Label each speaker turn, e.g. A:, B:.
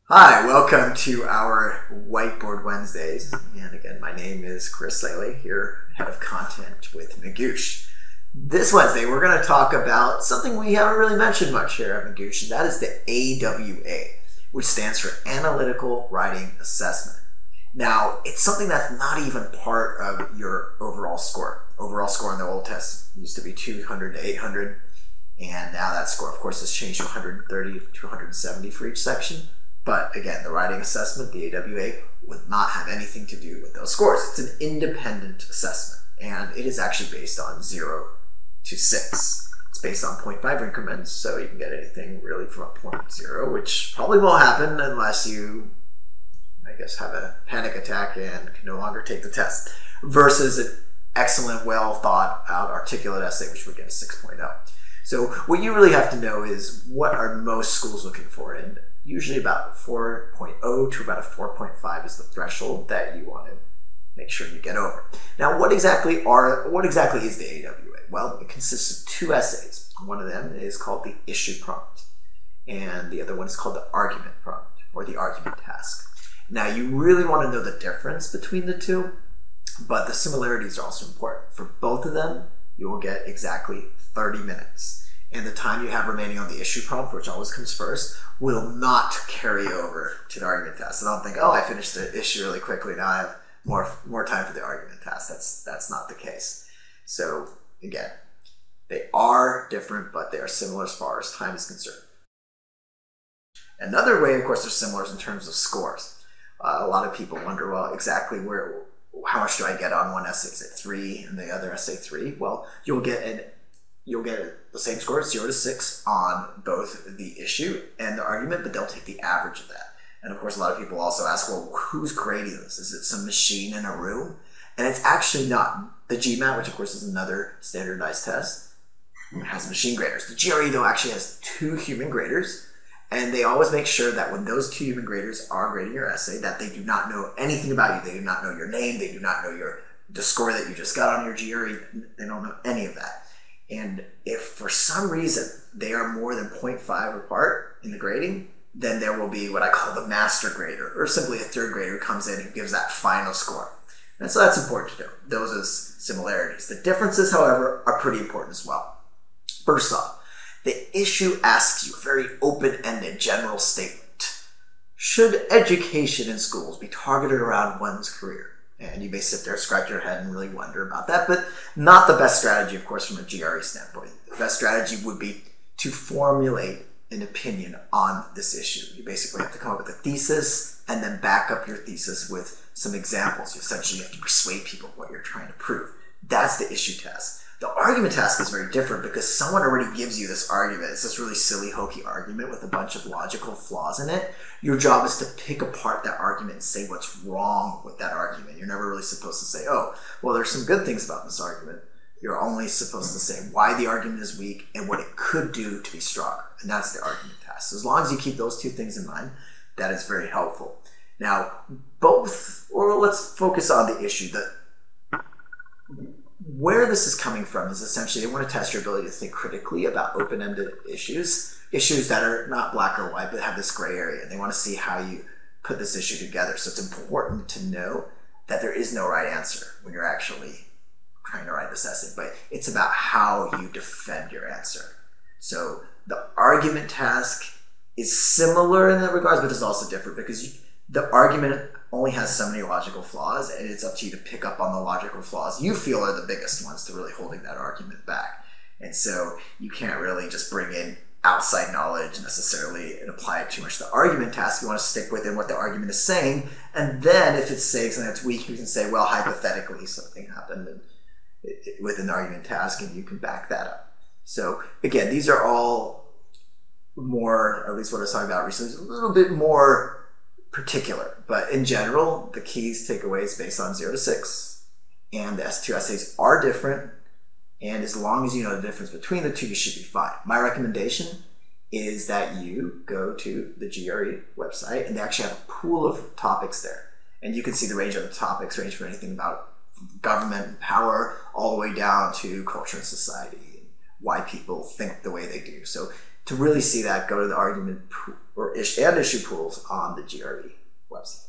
A: Hi, welcome to our Whiteboard Wednesdays. And again, my name is Chris Saley, here, head of content with Magoosh. This Wednesday, we're going to talk about something we haven't really mentioned much here at Magoosh, and that is the AWA, which stands for Analytical Writing Assessment. Now, it's something that's not even part of your overall score. Overall score in the old test used to be 200 to 800, and now that score, of course, has changed to 130 to 170 for each section. But again, the writing assessment, the AWA, would not have anything to do with those scores. It's an independent assessment, and it is actually based on 0 to 6. It's based on 0.5 increments, so you can get anything really from a 0.0, which probably won't happen unless you, I guess, have a panic attack and can no longer take the test, versus an excellent, well thought out, articulate essay, which would get a 6.0. So what you really have to know is what are most schools looking for, and usually about 4.0 to about a 4.5 is the threshold that you want to make sure you get over. Now, what exactly is the AWA? Well, it consists of 2 essays. One of them is called the issue prompt, and the other one is called the argument prompt, or the argument task. Now, you really want to know the difference between the two, but the similarities are also important. For both of them, you will get exactly 30 minutes. And the time you have remaining on the issue prompt, which always comes first, will not carry over to the argument task. So don't think, oh, I finished the issue really quickly, now I have more time for the argument task. That's not the case. So again, they are different, but they are similar as far as time is concerned. Another way, of course, they're similar is in terms of scores. A lot of people wonder, well, exactly how much do I get on one essay? Is it 3 and the other essay 3? Well, you'll get the same score, 0 to 6, on both the issue and the argument, but they'll take the average of that. And of course, a lot of people also ask, well, who's grading this? Is it some machine in a room? And it's actually not. The GMAT, which of course is another standardized test, has machine graders. The GRE, though, actually has 2 human graders, and they always make sure that when those 2 human graders are grading your essay, that they do not know anything about you. They do not know your name. They do not know the score that you just got on your GRE. They don't know any of that. And if for some reason they are more than 0.5 apart in the grading, then there will be what I call the master grader, or simply a 3rd grader who comes in and gives that final score. And so that's important to know, those as similarities. The differences, however, are pretty important as well. First off, the issue asks you a very open-ended general statement. Should education in schools be targeted around one's career? And you may sit there, scratch your head, and really wonder about that, but not the best strategy, of course, from a GRE standpoint. The best strategy would be to formulate an opinion on this issue. You basically have to come up with a thesis and then back up your thesis with some examples. You essentially have to persuade people of what you're trying to prove. That's the issue task. The argument task is very different because someone already gives you this argument. It's this really silly, hokey argument with a bunch of logical flaws in it. Your job is to pick apart that argument and say what's wrong with that argument. You're never really supposed to say, oh, well, there's some good things about this argument. You're only supposed to say why the argument is weak and what it could do to be stronger. And that's the argument task. So as long as you keep those 2 things in mind, that is very helpful. Now, let's focus on the issue. Where this is coming from is essentially they want to test your ability to think critically about open-ended issues that are not black or white but have this gray area. And they want to see how you put this issue together. So it's important to know that there is no right answer when you're actually trying to write this essay, but it's about how you defend your answer. So the argument task is similar in that regards, but it's also different because the argument only has so many logical flaws, and it's up to you to pick up on the logical flaws you feel are the biggest ones to really holding that argument back. And so you can't really just bring in outside knowledge necessarily and apply it too much. The argument task, you want to stick within what the argument is saying, and then if it's saying something that's weak, you can say, well, hypothetically something happened within the argument task, and you can back that up. So again, these are all more, at least what I was talking about recently, is a little bit more particular, but in general, the keys takeaways based on 0 to 6, and the S2 essays are different, and as long as you know the difference between the 2, you should be fine. My recommendation is that you go to the GRE website, and they actually have a pool of topics there, and you can see the range of the topics range from anything about government and power all the way down to culture and society and why people think the way they do. So To really see that, go to the argument and issue pools on the GRE website.